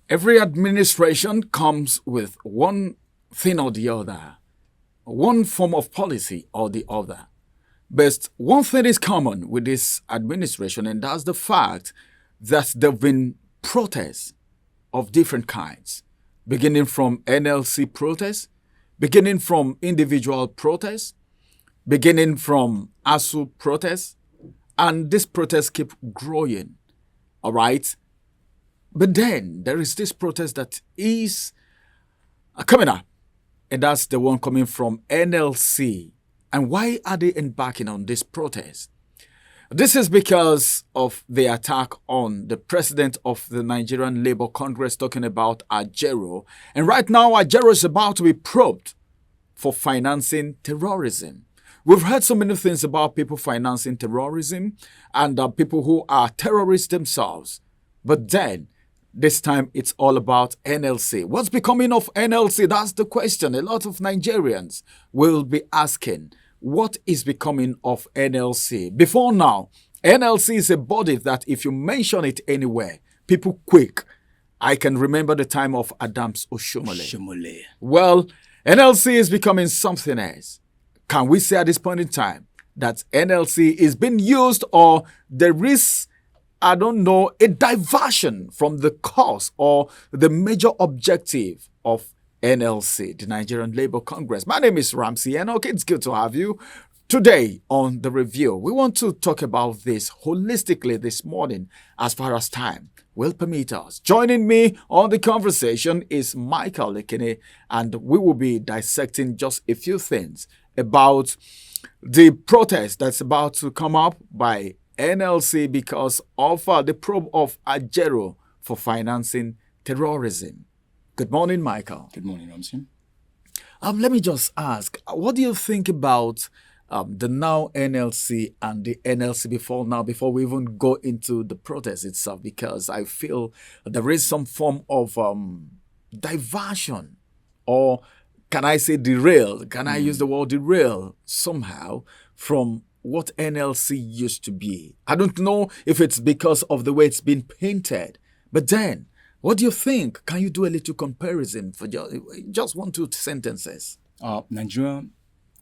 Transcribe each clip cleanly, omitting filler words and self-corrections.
Every administration comes with one thing or the other, one form of policy or the other. But one thing is common with this administration, and that's the fact that there have been protests of different kinds, beginning from NLC protests, beginning from individual protests, beginning from ASU protests, and these protests keep growing. All right. But then there is this protest that is coming up, and that's the one coming from NLC. And why are they embarking on this protest? This is because of the attack on the president of the Nigerian Labour Congress, talking about Ajearo. And right now, Ajearo is about to be probed for financing terrorism. We've heard so many things about people financing terrorism and people who are terrorists themselves. But then, this time it's all about NLC. What's becoming of NLC? That's the question a lot of Nigerians will be asking. What is becoming of NLC? Before now, NLC is a body that if you mention it anywhere, people quick. I can remember the time of Adams Oshomole. Well, NLC is becoming something else. Can we say at this point in time that NLC is being used, or there is, I don't know, a diversion from the cause or the major objective of NLC, the Nigerian Labour Congress? My name is Ramsey Enoch. It's good to have you. Today on The Review, we want to talk about this holistically this morning as far as time will permit us. Joining me on the conversation is Michael Oweleketv, and we will be dissecting just a few things about the protest that's about to come up by NLC because of the probe of Ajearo for financing terrorism. Good morning, Michael. Good morning, Ramsey. Let me just ask, what do you think about the now NLC and the NLC before we even go into the protest itself? Because I feel there is some form of diversion, or can I say derail? Can I use the word derail somehow from what NLC used to be? I don't know if it's because of the way it's been painted, but then, what do you think? Can you do a little comparison for just 1-2 sentences? Nigeria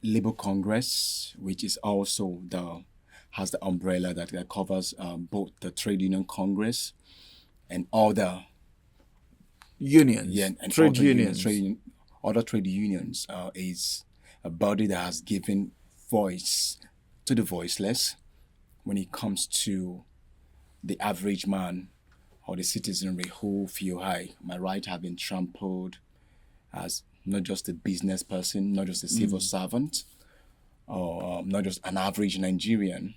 Labour Congress, which is also has the umbrella that covers both the Trade Union Congress and other unions, and trade other unions. Other trade unions is a body that has given voice to the voiceless when it comes to the average man or the citizenry who feel, my right have been trampled, as not just a business person, not just a civil servant, or not just an average Nigerian.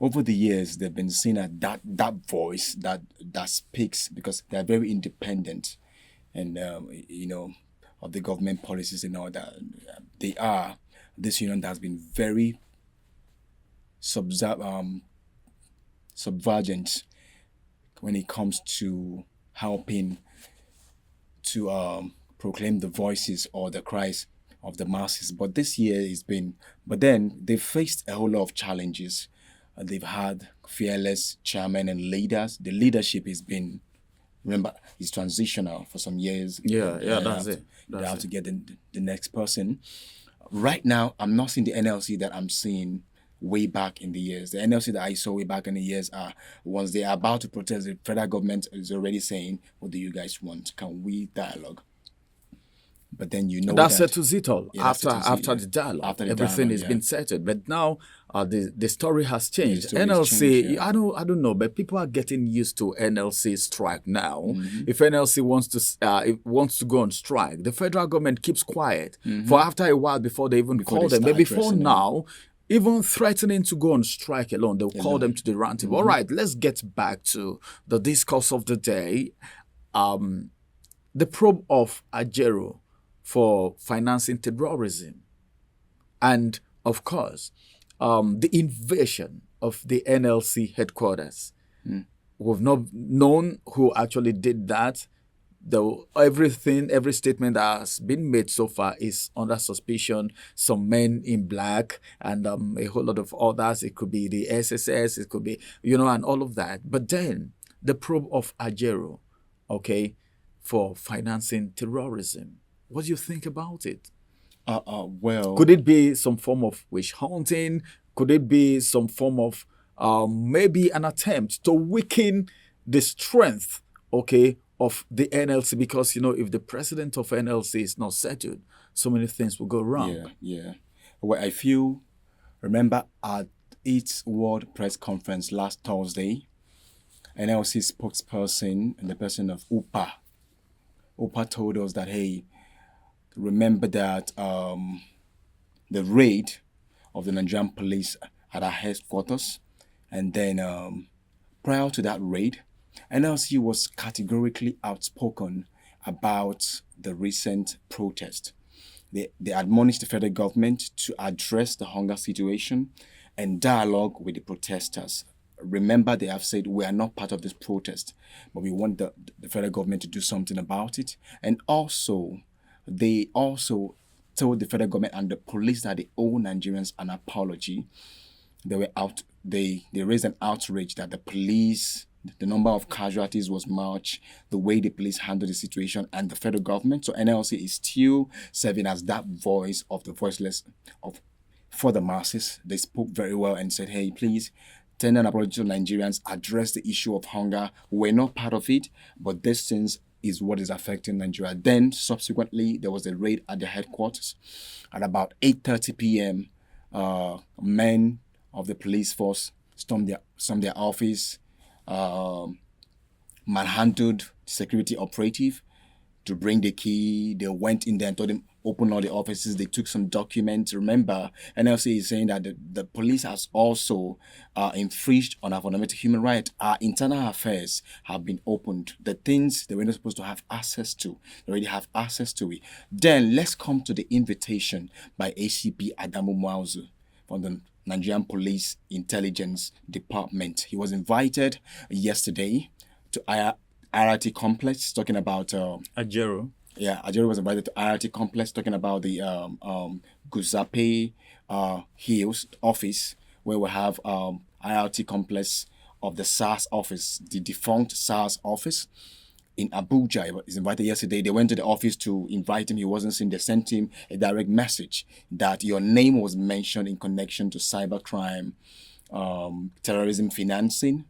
Over the years, they've been seen as that voice that speaks, because they're very independent and, of the government policies and all that. They are this union that has been very subvergent when it comes to helping to proclaim the voices or the cries of the masses. But this year but then they've faced a whole lot of challenges. They've had fearless chairmen and leaders. The leadership has been, remember, it's transitional for some years. That's it. They have to get the next person. Right now, I'm not seeing the NLC that I'm seeing way back in the years. The NLC that I saw way back in the years are once they are about to protest, the federal government is already saying, what do you guys want? Can we dialogue? But then that settles it all. Yeah, after the dialogue, everything has been settled. But now the story has changed. NLC, I don't know, but people are getting used to NLC strike now. If NLC wants to go on strike, the federal government keeps quiet for after a while before they even call them. But before now, even threatening to go on strike alone, they'll call them to the round table. All right, let's get back to the discourse of the day. The probe of Ajearo for financing terrorism. And, of course, the invasion of the NLC headquarters. We've not known who actually did that. Though every statement that has been made so far is under suspicion. Some men in black and a whole lot of others. It could be the SSS, it could be, and all of that. But then the probe of Ajearo, okay, for financing terrorism. What do you think about it? Well, Could it be some form of witch hunting? Could it be some form of maybe an attempt to weaken the strength, okay, of the NLC? Because if the president of NLC is not settled, so many things will go wrong. yeah. Well, I feel, remember at its World Press Conference last Thursday, NLC spokesperson and the person of UPA told us that, hey, remember that the raid of the Nigerian police at our headquarters, and then prior to that raid, NLC was categorically outspoken about the recent protest. They admonished the federal government to address the hunger situation and dialogue with the protesters. Remember, they have said we are not part of this protest, but we want the federal government to do something about it. And also, they also told the federal government and the police that they owe Nigerians an apology. They raised an outrage that the number of casualties was much, the way the police handled the situation, and the federal government. So NLC is still serving as that voice of the voiceless for the masses. They spoke very well and said, hey, please tender an apology to Nigerians, address the issue of hunger. We're not part of it, but this things is what is affecting Nigeria. Then subsequently, there was a raid at the headquarters. At about 8:30 p.m., men of the police force stormed their office, manhandled security operative to bring the key. They went in there and told him open all the offices. They took some documents. Remember, NLC is saying that the police has also infringed on our fundamental human right. Our internal affairs have been opened. The things they were not supposed to have access to, they already have access to it. Then let's come to the invitation by ACP Adamu Muazu from the Nigerian Police Intelligence Department. He was invited yesterday to IRT complex talking about Ajearo. Yeah, Ajearo was invited to IRT complex talking about the Guzape Hills office, where we have IRT complex of the SARS office, the defunct SARS office in Abuja. He was invited yesterday. They went to the office to invite him. He wasn't seen. They sent him a direct message that your name was mentioned in connection to cybercrime, terrorism financing,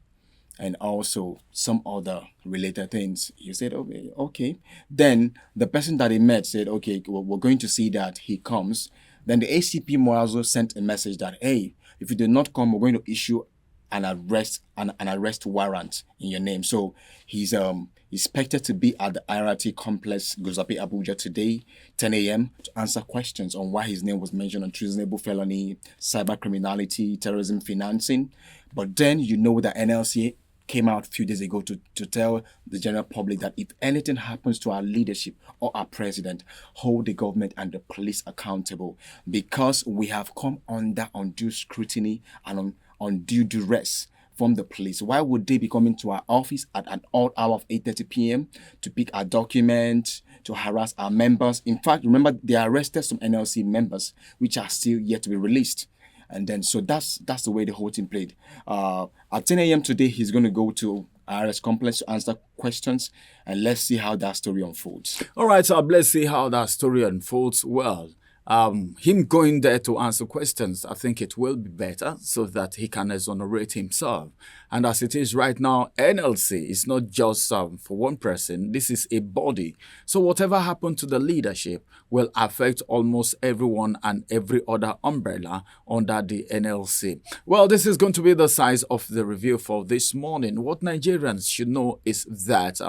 and also some other related things. He said, okay. Then the person that he met said, okay, we're going to see that he comes. Then the ACP Moazo sent a message that, hey, if you do not come, we're going to issue an arrest warrant in your name. So he's expected to be at the IRT complex Guzape Abuja today, 10 a.m. to answer questions on why his name was mentioned on treasonable felony, cyber criminality, terrorism financing. But then you know that NLC came out a few days ago to tell the general public that if anything happens to our leadership or our president, hold the government and the police accountable, because we have come under undue scrutiny and undue duress from the police. Why would they be coming to our office at an odd hour of 8:30 p.m. to pick our documents, to harass our members? In fact, remember, they arrested some NLC members, which are still yet to be released. And then, so that's the way the whole thing played. At 10 a.m. today, he's going to go to RS Complex to answer questions, and let's see how that story unfolds. All right, so let's see how that story unfolds. Well, him going there to answer questions, I think it will be better so that he can exonerate himself. And as it is right now, NLC is not just for one person. This is a body. So whatever happened to the leadership will affect almost everyone and every other umbrella under the NLC. Well, this is going to be the size of the review for this morning. What Nigerians should know is that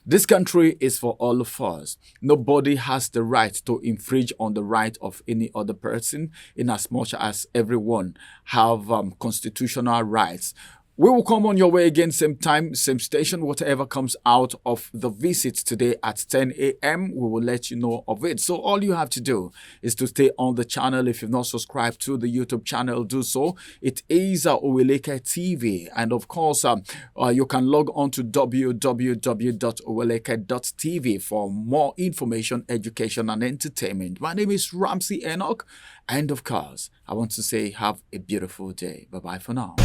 this country is for all of us. Nobody has the right to infringe on the right of any other person, in as much as everyone have constitutional rights. We will come on your way again, same time, same station. Whatever comes out of the visit today at 10 a.m., we will let you know of it. So all you have to do is to stay on the channel. If you've not subscribed to the YouTube channel, do so. It is Oweleketv. And of course, you can log on to www.oweleketv for more information, education, and entertainment. My name is Ramsey Enoch. And of course, I want to say have a beautiful day. Bye-bye for now.